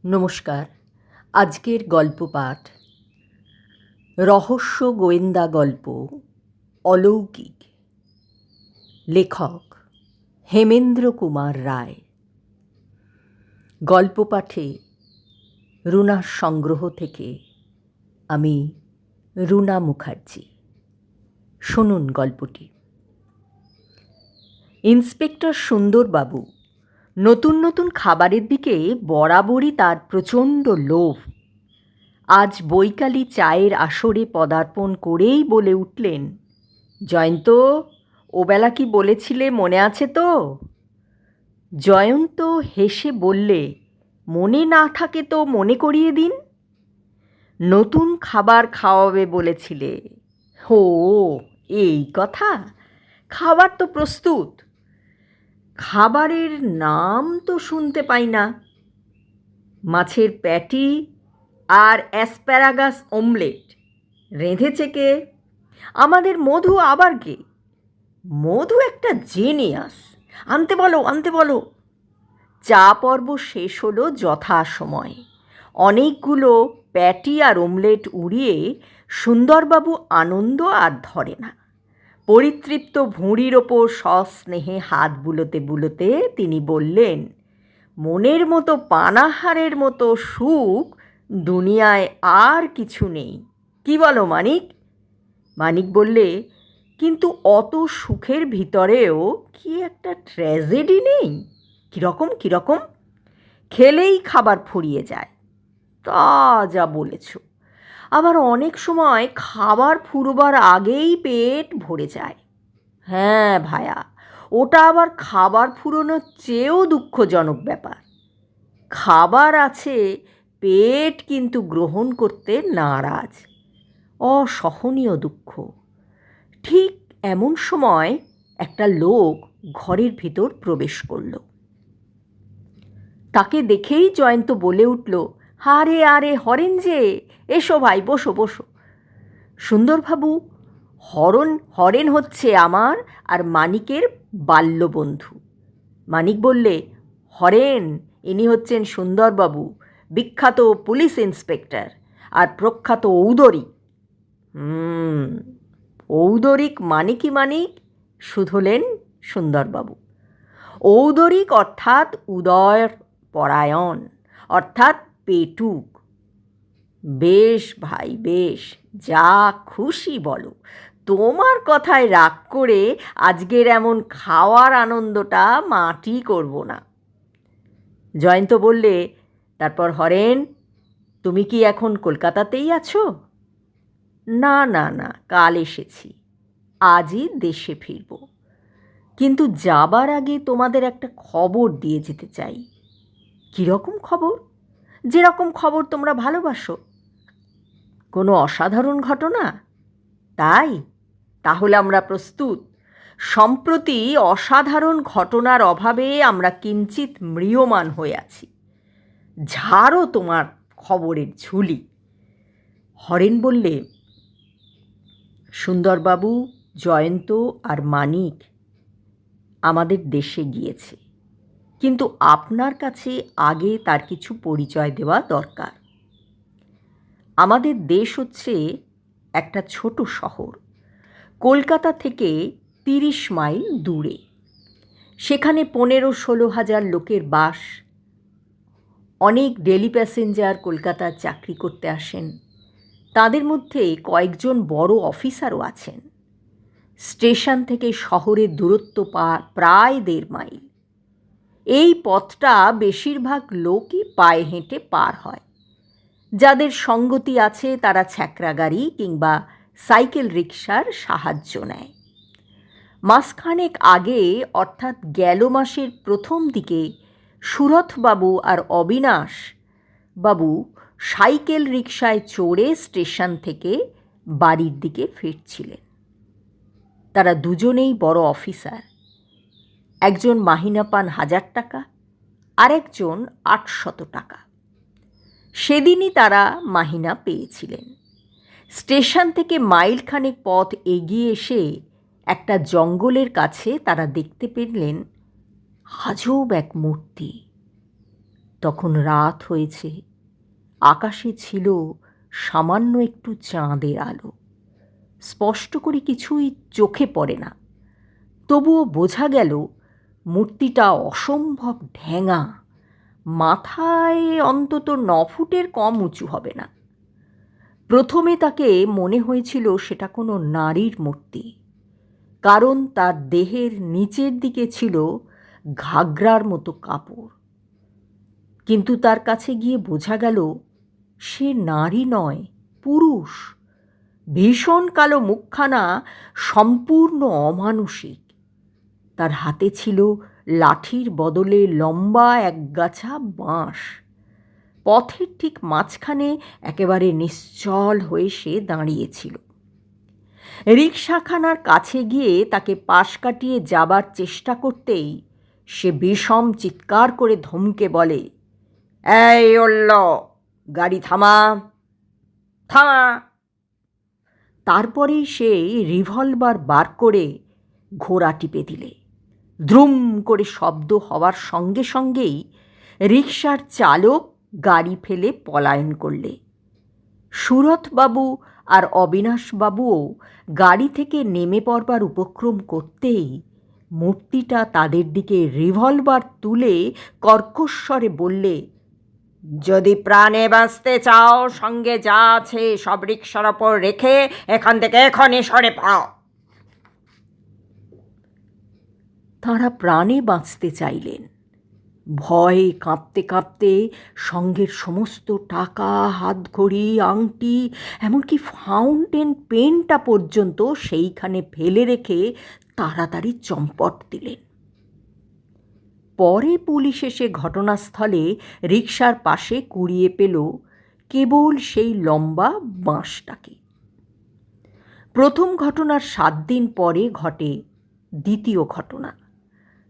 নমস্কার। আজকের গল্প পাঠ রহস্য গোয়েন্দা গল্প অলৌকিক। লেখক হেমেন্দ্র কুমার রায়। গল্প পাঠে রুনার সংগ্রহ থেকে আমি রুনা মুখার্জি। শুনুন গল্পটি। ইন্সপেক্টর সুন্দরবাবু নতুন নতুন খাবারের দিকে বরাবরই তার প্রচণ্ড লোভ। আজ বৈকালি চায়ের আসরে পদার্পণ করেই বলে উঠলেন, জয়ন্ত, ওবেলা কি বলেছিলে মনে আছে তো? জয়ন্ত হেসে বললে, মনে না থাকে তো মনে করিয়ে দিন। নতুন খাবার খাওয়াবে বলেছিলে। ও, এই কথা। খাবার তো প্রস্তুত। খাবারের নাম তো শুনতে পাই না। মাছের প্যাটি আর অ্যাসপ্যারাগাস অমলেট রেঁধেছে কে? আমাদের মধু আবার কে? মধু একটা জিনিয়াস। আনতে বলো, আনতে বলো। চা পর্ব শেষ হলো যথাসময়ে। অনেকগুলো প্যাটি আর অমলেট উড়িয়ে সুন্দরবাবু আনন্দ আর ধরে না। পরিতৃপ্ত ভুঁড়ির ওপর সস্নেহে হাত বুলোতে বুলোতে তিনি বললেন, মনের মতো পানাহারের মতো সুখ দুনিয়ায় আর কিছু নেই। কি বলো মানিক? মানিক বললে, কিন্তু অত সুখের ভিতরেও কি একটা ট্র্যাজেডি নেই? কীরকম কীরকম? খেলেই খাবার ফুরিয়ে যায়। তা যা বলেছ। আবার অনেক সময় খাবার ফুরোবার আগেই পেট ভরে যায়। হ্যাঁ ভায়া, ওটা আবার খাবার ফুরোনোর চেয়েও দুঃখজনক ব্যাপার। খাবার আছে, পেট কিন্তু গ্রহণ করতে নারাজ। অসহনীয় দুঃখ। ঠিক এমন সময় একটা লোক ঘরের ভিতর প্রবেশ করল। তাকে দেখেই জয়ন্ত বলে উঠল, আরে আরে হরেন যে, এসো ভাই, বসো বসো। সুন্দরবাবু, হরেন হচ্ছে আমার আর মানিকের বাল্যবন্ধু। মানিক বললে, হরেন, ইনি হচ্ছেন সুন্দরবাবু, বিখ্যাত পুলিশ ইন্সপেক্টর আর প্রখ্যাত ঔদরিক। ঔদরিক মানিকই মানিক, শুধলেন সুন্দরবাবু। ঔদরিক অর্থাৎ উদয় পরায়ণ, অর্থাৎ পেটুক। বেশ ভাই বেশ, যা খুশি বলো। তোমার কথায় রাগ করে আজকের এমন খাওয়ার আনন্দটা মাটি করব না। জয়ন্ত বললে, তারপর হরেন, তুমি কি এখন কলকাতাতেই আছো? না না না, কাল এসেছি, আজই দেশে ফিরব। কিন্তু যাবার আগে তোমাদের একটা খবর দিয়ে যেতে চাই। কীরকম খবর? যেরকম খবর তোমরা ভালোবাসো। কোনো অসাধারণ ঘটনা? তাই? তাহলে আমরা প্রস্তুত। সম্প্রতি অসাধারণ ঘটনার অভাবে আমরা কিঞ্চিত ম্রিয়মাণ হয়ে আছি। ঝাড়ো তোমার খবরের ঝুলি। হরেন বললে, সুন্দরবাবু, জয়ন্ত আর মানিক আমাদের দেশে গিয়েছে, কিন্তু আপনার কাছে আগে তার কিছু পরিচয় দেওয়া দরকার। আমাদের দেশ হচ্ছে একটা ছোট শহর, কলকাতা থেকে 30 মাইল দূরে। সেখানে 15-16 হাজার লোকের বাস। অনেক ডেলি প্যাসেঞ্জার কলকাতার চাকরি করতে আসেন। তাদের মধ্যে কয়েকজন বড় অফিসারও আছেন। স্টেশন থেকে শহরের দূরত্ব প্রায় 1.5 মাইল। এই পথটা বেশিরভাগ লোকই পায়ে হেঁটে পার হয়। যাদের সঙ্গতি আছে তারা ছ্যাঁকড়া গাড়ি কিংবা সাইকেল রিকশার সাহায্য নেয়। মাসখানেক আগে, অর্থাৎ গেল মাসের প্রথম দিকে, সুরথবাবু আর অবিনাশ বাবু সাইকেল রিকশায় চড়ে স্টেশন থেকে বাড়ির দিকে ফিরছিলেন। তারা দুজনেই বড় অফিসার। একজন মাহিনা পান 1000 টাকা, আরেকজন 800 টাকা। সেদিনই তারা মাহিনা পেয়েছিলেন। স্টেশন থেকে মাইলখানেক পথ এগিয়ে এসে একটা জঙ্গলের কাছে তারা দেখতে পেলেন আজব এক মূর্তি। তখন রাত হয়েছে, আকাশে ছিল সামান্য একটু চাঁদের আলো। স্পষ্ট করে কিছুই চোখে পড়ে না, তবুও বোঝা গেল মূর্তিটা অসম্ভব ঢ্যাঙা, মাথায় অন্তত 9 ফুটের কম উঁচু হবে না। প্রথমে তাকে মনে হয়েছিল সেটা কোনো নারীর মূর্তি, কারণ তার দেহের নিচের দিকে ছিল ঘাগরার মতো কাপড়। কিন্তু তার কাছে গিয়ে বোঝা গেল সে নারী নয়, পুরুষ। ভীষণ কালো মুখখানা সম্পূর্ণ অমানুষিক। তার হাতে ছিল লাঠির বদলে লম্বা একগাছা বাঁশ। পথের ঠিক মাঝখানে একেবারে নিশ্চল হয়ে সে দাঁড়িয়েছিল। রিকশাখানার কাছে গিয়ে তাকে পাশ কাটিয়ে যাবার চেষ্টা করতেই সে বিষম চিৎকার করে ধমকে বলে, এই ওল্ল, গাড়ি থামা, থামা। তারপরেই সে রিভলভার বার করে ঘোড়া টিপে দিলে। দ্রুম করে শব্দ হওয়ার সঙ্গে সঙ্গেই রিকশার চালক গাড়ি ফেলে পলায়ন করলে। সুরথবাবু আর অবিনাশবাবুও গাড়ি থেকে নেমে পড়বার উপক্রম করতেই মূর্তিটা তাদের দিকে রিভলভার তুলে কর্কশ্বরে বললে, যদি প্রাণে বাঁচতে চাও, সঙ্গে যা আছে সব রিকশার ওপর রেখে এখান থেকে এখনই সরে পাও। তাঁরা প্রাণে বাঁচতে চাইলেন। ভয়ে কাঁপতে কাঁপতে সঙ্গের সমস্ত টাকা, হাতঘড়ি, আংটি, এমনকি ফাউন্টেন পেনটা পর্যন্ত সেইখানে ফেলে রেখে তাড়াতাড়ি চম্পট দিলেন। পরে পুলিশ এসে ঘটনাস্থলে রিকশার পাশে কুড়িয়ে পেল কেবল সেই লম্বা বাঁশটাকে। প্রথম ঘটনার 7 দিন পরে ঘটে দ্বিতীয় ঘটনা।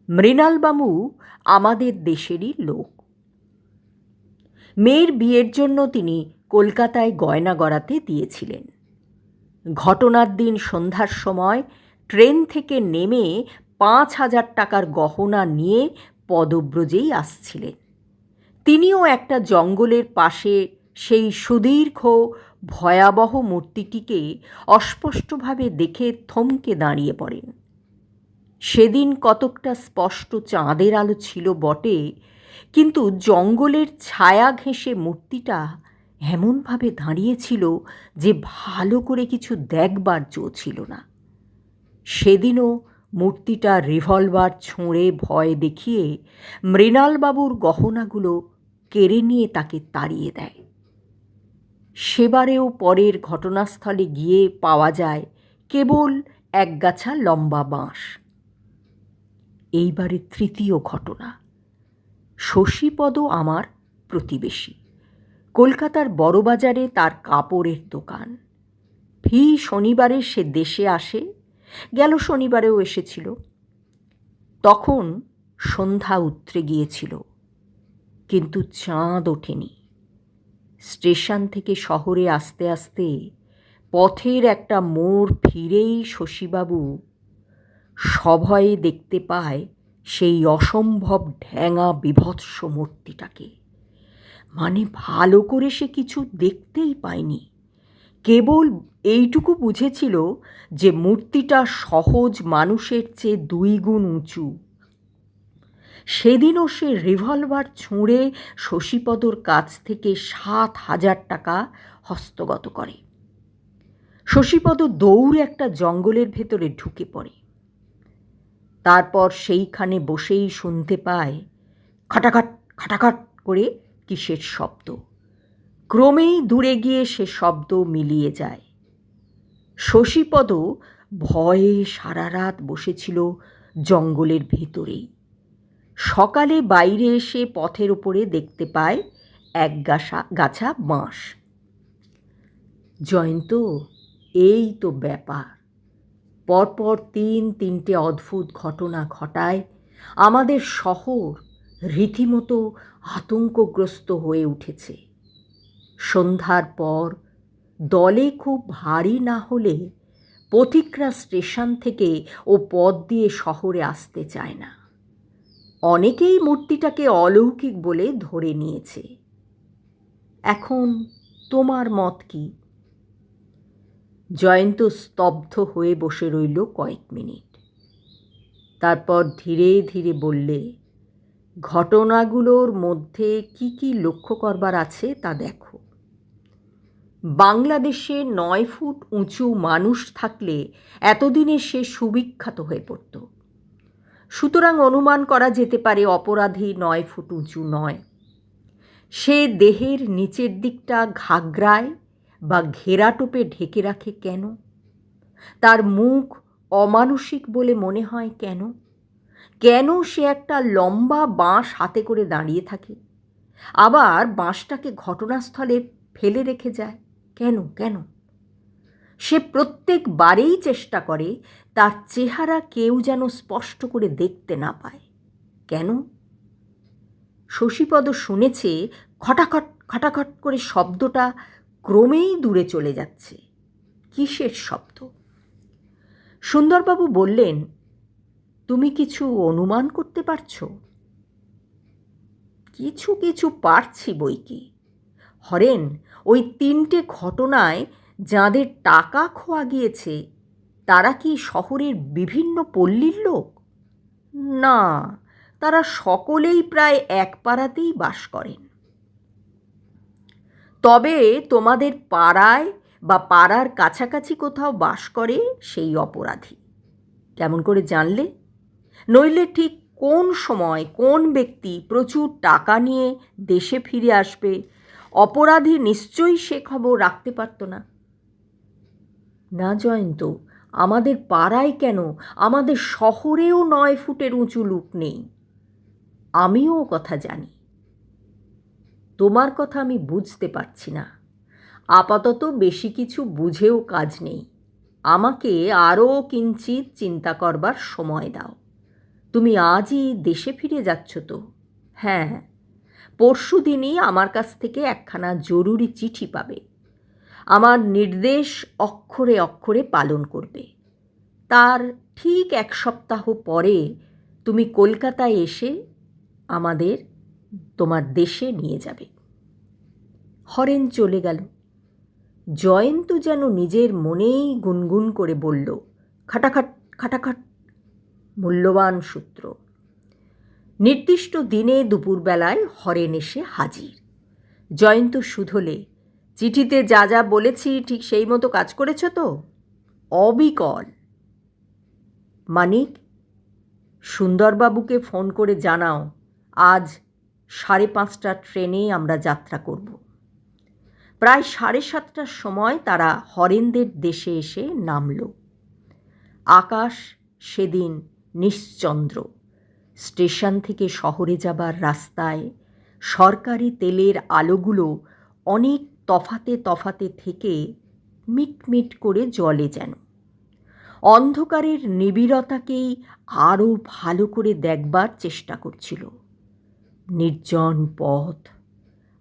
মৃণালবাবু আমাদের দেশেরই লোক। মেয়ের বিয়ের জন্য তিনি কলকাতায় গয়না গড়াতে দিয়েছিলেন। ঘটনার দিন সন্ধ্যার সময় ট্রেন থেকে নেমে 5,000 টাকার গহনা নিয়ে পদব্রজেই আসছিলেন। তিনিও একটা জঙ্গলের পাশে সেই সুদীর্ঘ ভয়াবহ মূর্তিটিকে অস্পষ্টভাবে দেখে থমকে দাঁড়িয়ে পড়েন। সেদিন কতকটা স্পষ্ট চাঁদের আলো ছিল বটে, কিন্তু জঙ্গলের ছায়া ঘেঁষে মূর্তিটা এমনভাবে দাঁড়িয়েছিল যে ভালো করে কিছু দেখবার জো ছিল না। সেদিনও মূর্তিটা রিভলভার ছুঁড়ে ভয় দেখিয়ে মৃণালবাবুর গহনাগুলো কেড়ে নিয়ে তাকে তাড়িয়ে দেয়। সেবারেও পরের ঘটনাস্থলে গিয়ে পাওয়া যায় কেবল একগাছা লম্বা বাঁশ। এইবারে তৃতীয় ঘটনা। শশীপদ আমার প্রতিবেশী। কলকাতার বড়বাজারে তার কাপড়ের দোকান। ফি শনিবারে সে দেশে আসে, গেল শনিবারেও এসেছিল। তখন সন্ধ্যা উতরে গিয়েছিল, কিন্তু চাঁদ ওঠেনি। স্টেশন থেকে শহরে আসতে আসতে পথের একটা মোড় ফিরেই শশীবাবু সভয়ে দেখতে পায় সেই অসম্ভব ঢ্যাঙা বিভৎস মূর্তিটাকে। মানে ভালো করে সে কিছু দেখতেই পায়নি, কেবল এইটুকু বুঝেছিল যে মূর্তিটা সহজ মানুষের চেয়ে 2 গুণ উঁচু। সেদিনও সে রিভলভার ছুঁড়ে শশীপদর কাছ থেকে 7,000 টাকা হস্তগত করে। শশীপদ দৌড়ে একটা জঙ্গলের ভেতরে ঢুকে পড়ে। তারপর সেইখানে বসেই শুনতে পায় খাটাখাট খাটাখাট করে কিসের শব্দ। ক্রমেই দূরে গিয়ে সে শব্দ মিলিয়ে যায়। শশীপদ ভয়ে সারা রাত বসেছিল জঙ্গলের ভেতরেই। সকালে বাইরে এসে পথের ওপরে দেখতে পায় গাছা বাঁশ। জয়ন্ত, এই তো ব্যাপার। পরপর 3-3টে অদ্ভুত ঘটনা ঘটায় আমাদের শহর রীতিমতো আতঙ্কগ্রস্ত হয়ে উঠেছে। সন্ধ্যার পর দলে খুব ভারী না হলে পথিকরা স্টেশন থেকে ও পথ দিয়ে শহরে আসতে চায় না। অনেকেই মূর্তিটাকে অলৌকিক বলে ধরে নিয়েছে। এখন তোমার মত কি? জয়ন্ত স্তব্ধ হয়ে বসে রইল কয়েক মিনিট। তারপর ধীরে ধীরে বললে, ঘটনাগুলোর মধ্যে কি কি লক্ষ্য করবার আছে তা দেখো। বাংলাদেশে 9 ফুট উঁচু মানুষ থাকলে এতদিনে সে সুবিখ্যাত হয়ে পড়ত। সুতরাং অনুমান করা যেতে পারে অপরাধী 9 ফুট উঁচু নয়। সে দেহের নিচের দিকটা ঘাগরায় বা ঘেরাটোপে ঢেকে রাখে কেন? তার মুখ অমানুষিক বলে মনে হয় কেন? কেন সে একটা লম্বা বাঁশ হাতে করে দাঁড়িয়ে থাকে, আবার বাঁশটাকে ঘটনাস্থলে ফেলে রেখে যায় কেন? কেন সে প্রত্যেকবারেই চেষ্টা করে তার চেহারা কেউ যেন স্পষ্ট করে দেখতে না পায়? কেন? শশীপদ শুনেছে খটাখট খটাখট করে শব্দটা ক্রমেই দূরে চলে যাচ্ছে। কিসের শব্দ? সুন্দরবাবু বললেন, তুমি কিছু অনুমান করতে পারছো? কিছু কিছু পারছি বই কি। হরেন, ওই 3টে ঘটনায় যাদের টাকা খোয়া গিয়েছে তারা কি শহরের বিভিন্ন পল্লীর লোক? না, তারা সকলেই প্রায় এক পাড়াতেই বাস করেন। তবে তোমাদের পাড়ায় বা পাড়ার কাছাকাছি কোথাও বাস করে সেই অপরাধী। কেমন করে জানলে? নইলে ঠিক কোন সময় কোন ব্যক্তি প্রচুর টাকা নিয়ে দেশে ফিরে আসবে, অপরাধী নিশ্চয়ই সে খবর রাখতে পারত না। না জয়ন্ত, আমাদের পাড়ায় কেন, আমাদের শহরেও 9 ফুটের উঁচু লোক নেই। আমিও কথা জানি। তোমার কথা আমি বুঝতে পারছি না। আপাতত বেশি কিছু বুঝেও কাজ নেই। আমাকে আরও কিঞ্চিত চিন্তা করবার সময় দাও। তুমি আজই দেশে ফিরে যাচ্ছ তো? হ্যাঁ, পরশু দিনই আমার কাছ থেকে একখানা জরুরি চিঠি পাবে। আমার নির্দেশ অক্ষরে অক্ষরে পালন করবে। তার ঠিক 1 সপ্তাহ পরে তুমি কলকাতায় এসে আমাদের তোমার দেশে নিয়ে যাবে। হরেন চলে গেল। জয়ন্ত যেন নিজের মনেই গুনগুন করে বলল, খাটাখাট খাটাখাট। মূল্যবান সূত্র। নির্দিষ্ট দিনে দুপুরবেলায় হরেন এসে হাজির। জয়ন্ত শুধলে, চিঠিতে যা যা বলেছি ঠিক সেই মতো কাজ করেছ তো? অবিকল। মানিক, সুন্দরবাবুকে ফোন করে জানাও আজ 5:30টার ট্রেনে আমরা যাত্রা করব। প্রায় 7:30টার সময় তারা হরেনদের দেশে এসে নামল। আকাশ সেদিন নিশ্চন্দ্র। স্টেশন থেকে শহরে যাবার রাস্তায় সরকারি তেলের আলোগুলো অনেক তফাতে তফাতে থেকে মিটমিট করে জ্বলে যেন। অন্ধকারের নিবিড়তাকেই আরও ভালো করে দেখবার চেষ্টা করছিল। নির্জন পথ,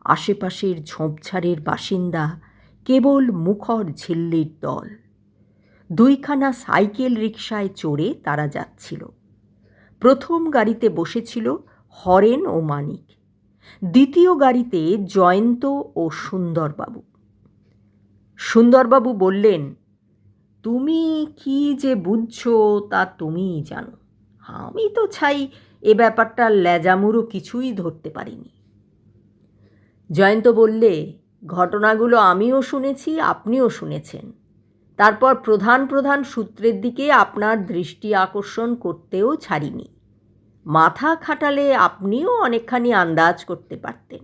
আশেপাশের ঝোপঝাড়ের বাসিন্দা কেবল মুখর ঝিল্লির দল। 2খানা সাইকেল রিকশায় চড়ে তারা যাচ্ছিল। প্রথম গাড়িতে বসেছিল হরেন ও মানিক, দ্বিতীয় গাড়িতে জয়ন্ত ও সুন্দরবাবু। সুন্দরবাবু বললেন, তুমি কি যে বুঝছো তা তুমিই জানো। আমি তো ছাই এ ব্যাপারটা লেজামুড়ো কিছুই ধরতে পারিনি। জয়ন্ত বললে, ঘটনাগুলো আমিও শুনেছি, আপনিও শুনেছেন। তারপর প্রধান প্রধান সূত্রের দিকে আপনার দৃষ্টি আকর্ষণ করতেও ছাড়িনি। মাথা খাটালে আপনিও অনেকখানি আন্দাজ করতে পারতেন।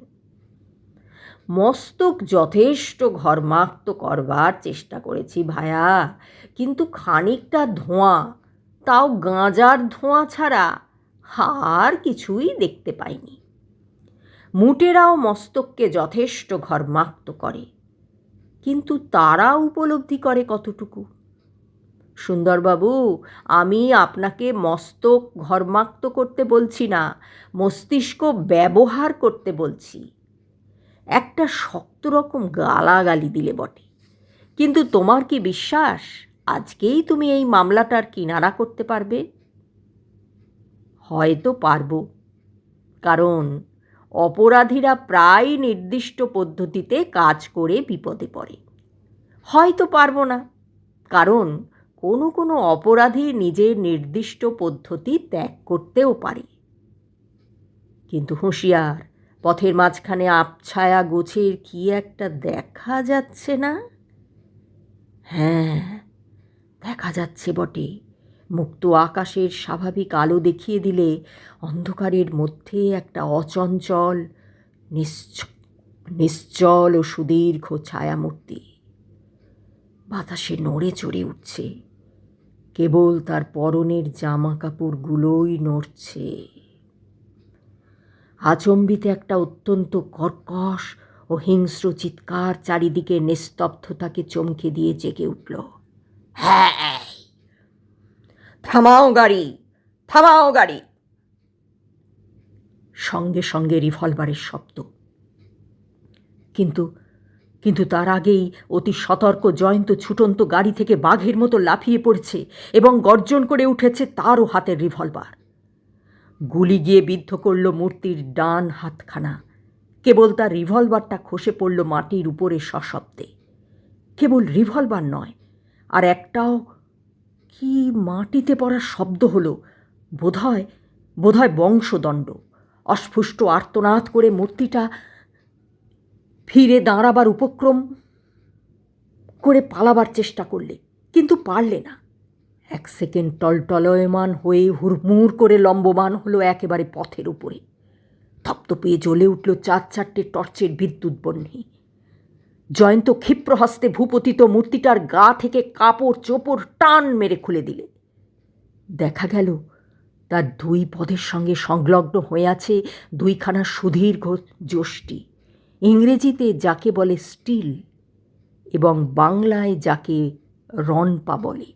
মস্তক যথেষ্ট ঘর্মাক্ত করবার চেষ্টা করেছি ভায়া, কিন্তু খানিকটা ধোঁয়া, তাও গাঁজার ধোঁয়া ছাড়া আর কিছুই দেখতে পাইনি। মুটেরাও মস্তককে যথেষ্ট ঘর্মাক্ত করে, কিন্তু তারা উপলব্ধি করে কতটুকু? সুন্দরবাবু, আমি আপনাকে মস্তক ঘর্মাক্ত করতে বলছি না, মস্তিষ্ক ব্যবহার করতে বলছি। একটা শক্ত রকম গালাগালি দিলে বটে, কিন্তু তোমার কি বিশ্বাস আজকেই তুমি এই মামলাটার কিনারা করতে পারবে? হয়তো পারব, কারণ অপরাধীরা প্রায় নির্দিষ্ট পদ্ধতিতে কাজ করে বিপদে পড়ে। হয়তো পারবো না, কারণ কোনো কোনো অপরাধী নিজের নির্দিষ্ট পদ্ধতি ত্যাগ করতেও পারে। কিন্তু হুঁশিয়ার, পথের মাঝখানে আবছায়া গোছের কি একটা দেখা যাচ্ছে না? হ্যাঁ, দেখা যাচ্ছে বটে। মুক্ত আকাশের স্বাভাবিক আলো দেখিয়ে দিলে অন্ধকারের মধ্যে একটা অচঞ্চল, নিশ্চল ও সুদীর্ঘ ছায়ামূর্তি বাতাসে নড়ে চড়ে উঠছে। কেবল তার পরনের জামা কাপড়গুলোই নড়ছে। আচম্বিতে একটা অত্যন্ত কর্কশ ও হিংস্র চিৎকার চারিদিকে নিস্তব্ধতাকে চমকে দিয়ে জেগে উঠল। হ্যাঁ, থামাও গাড়ি, থামাও গাড়ি। সঙ্গে সঙ্গে রিভলভারের শব্দ। কিন্তু কিন্তু তার আগেই অতি সতর্ক জয়ন্ত ছুটন্ত গাড়ি থেকে বাঘের মতো লাফিয়ে পড়ছে এবং গর্জন করে উঠেছে তারও হাতের রিভলভার। গুলি গিয়ে বিদ্ধ করল মূর্তির ডান হাতখানা। কেবল তার রিভলভারটা খসে পড়ল মাটির উপরে সশব্দে। কেবল রিভলভার নয়, আর একটাও কি মাটিতে পড়ার শব্দ হলো। বোধহয় বংশদণ্ড। অস্ফুষ্ট আর্তনাদ করে মূর্তিটা ফিরে দাঁড়াবার উপক্রম করে পালাবার চেষ্টা করলে, কিন্তু পারলে না। এক সেকেন্ড টলটলয়মান হয়ে হুড়মুড় করে লম্বমান হলো একেবারে পথের উপরে। থপথপিয়ে জ্বলে উঠল 4-4টে টর্চের বিদ্যুৎ বহ্নি। জয়ন্ত ক্ষিপ্র হস্তে ভূপতিত মূর্তিটার গা থেকে কাপড় চোপড় টান মেরে খুলে দিলে। দেখা গেল তার দুই পদের সঙ্গে সংলগ্ন হয়ে আছে দুইখানা সুদীর্ঘ যষ্টি, ইংরেজিতে যাকে বলে স্টিল এবং বাংলায় যাকে রণপা বলে।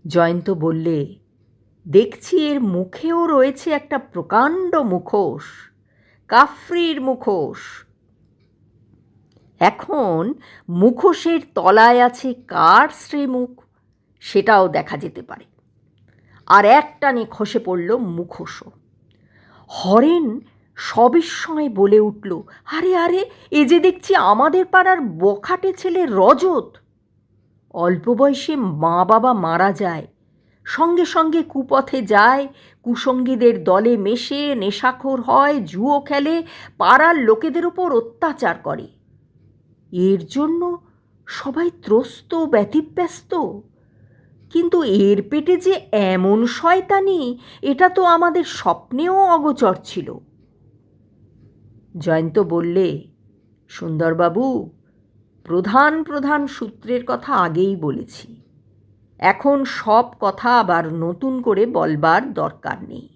জয়ন্ত বললে, দেখছি এর মুখেও রয়েছে একটা প্রকাণ্ড মুখোশ, কাফ্রির মুখোশ। এখন মুখোশের তলায় আছে কার শ্রীমুখ সেটাও দেখা যেতে পারে। আর একটানে খসে পড়ল মুখোশও। হরেন সবিস্ময়ে বলে উঠল, আরে আরে, এ যে দেখছি আমাদের পাড়ার বখাটে ছেলে রজত। অল্প বয়সে মা বাবা মারা যায়, সঙ্গে সঙ্গে কুপথে যায়, কুসঙ্গীদের দলে মেশে নেশাখোর হয়, জুয়ো খেলে, পাড়ার লোকেদের ওপর অত্যাচার করে। এর জন্য সবাই ত্রস্ত ব্যতিব্যস্ত। কিন্তু এর পেটে যে এমন শয়তানি, এটা তো আমাদের স্বপ্নেও অগোচর ছিল। জয়ন্ত বললে, সুন্দরবাবু, প্রধান প্রধান সূত্রের কথা আগেই বলেছি। এখন সব কথা আবার নতুন করে বলবার দরকার নেই।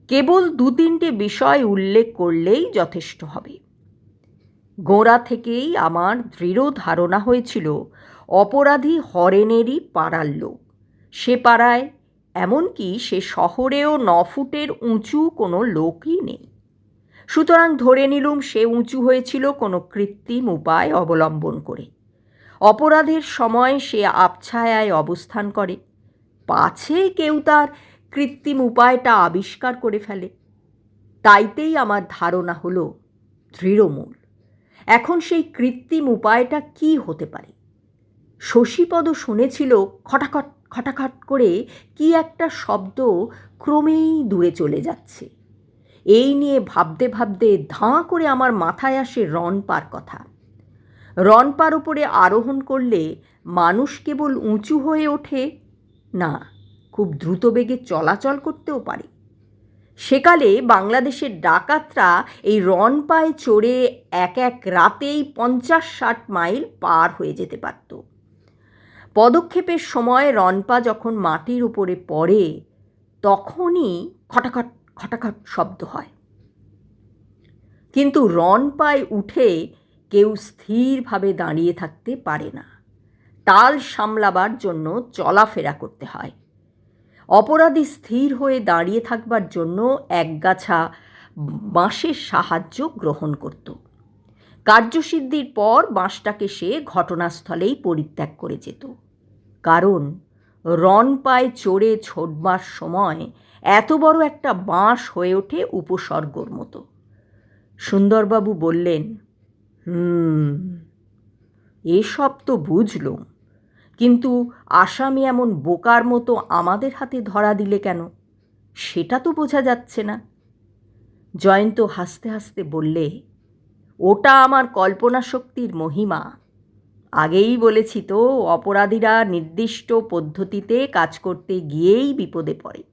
কেবল 2-3টে বিষয় উল্লেখ করলেই যথেষ্ট হবে। গোড়া থেকেই আমার দৃঢ় ধারণা হয়েছিল অপরাধী হরেনেরই পাড়ার লোক। সে পাড়ায়, এমনকি সে শহরেও 9 ফুটের উঁচু কোনো লোকই নেই। সুতরাং ধরে নিলুম সে উঁচু হয়েছিল কোনো কৃত্রিম উপায় অবলম্বন করে। অপরাধের সময় সে আবছায়ায় অবস্থান করে, পাছে কেউ তার কৃত্রিম উপায়টা আবিষ্কার করে ফেলে। তাইতেই আমার ধারণা হলো দৃঢ়মূল। এখন সেই কৃত্রিম উপায়টা কি হতে পারে? শশীপদ শুনেছিল খটাখট খটাখট করে কি একটা শব্দ ক্রমেই দূরে চলে যাচ্ছে। এই নিয়ে ভাবতে ভাবতে ধাঁ করে আমার মাথায় আসে রণপার কথা। রণপার উপরে আরোহণ করলে মানুষ কেবল উঁচু হয়ে ওঠে না, খুব দ্রুত বেগে চলাচল করতেও পারে। সেকালে বাংলাদেশের ডাকাতরা এই রণপায় চড়ে এক এক রাতেই 50-60 মাইল পার হয়ে যেতে পারত। পদক্ষেপের সময় রণপা যখন মাটির উপরে পড়ে, তখনই খটাখট খটাখট শব্দ হয়। কিন্তু রণপায় উঠে কেউ স্থিরভাবে দাঁড়িয়ে থাকতে পারে না। তাল সামলাবার জন্য চলাফেরা করতে হয়। অপরাধী স্থির হয়ে দাঁড়িয়ে থাকবার জন্য একগাছা বাঁশের সাহায্য গ্রহণ করত। কার্যসিদ্ধির পর বাঁশটাকে সে ঘটনাস্থলেই পরিত্যাগ করে যেত। কারণ রণপায় চড়ে ছোটবার সময় এত বড় একটা বাঁশ হয়ে ওঠে উপসর্গর মতো। সুন্দরবাবু বললেন, এসব তো বুঝলুম, কিন্তু আসামি এমন বোকার মতো আমাদের হাতে ধরা দিলে কেন, সেটা তো বোঝা যাচ্ছে না। জয়ন্ত হাসতে হাসতে বললে, ওটা আমার কল্পনা শক্তির মহিমা। আগেই বলেছি তো, অপরাধীরা নির্দিষ্ট পদ্ধতিতে কাজ করতে গিয়েই বিপদে পড়ে।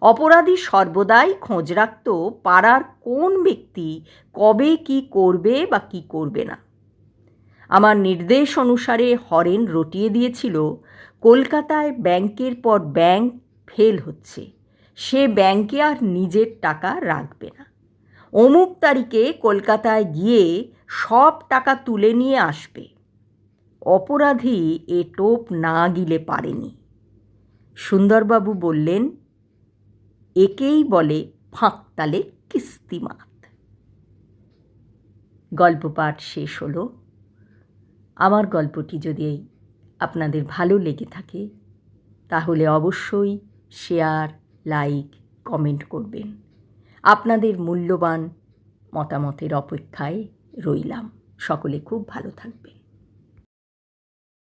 অপরাধী সর্বদাই খোঁজ রাখত পাড়ার কোন ব্যক্তি কবে কি করবে বা কি করবে না। আমার নির্দেশ অনুসারে হরেন রটিয়ে দিয়েছিল, কলকাতায় ব্যাংকের পর ব্যাংক ফেল হচ্ছে, সে ব্যাংকে আর নিজের টাকা রাখবে না। অমুক তারিখে কলকাতায় গিয়ে সব টাকা তুলে নিয়ে আসবে। অপরাধী এ টোপ না গিলে পারেনি। সুন্দরবাবু বললেন, একেই বলে ফাঁকতালে কিস্তিমাত। গল্প পাঠ শেষ হলো। আমার গল্পটি যদি আপনাদের ভালো লেগে থাকে তাহলে অবশ্যই শেয়ার, লাইক, কমেন্ট করবেন। আপনাদের মূল্যবান মতামতের অপেক্ষায় রইলাম। সকলে খুব ভালো থাকবেন।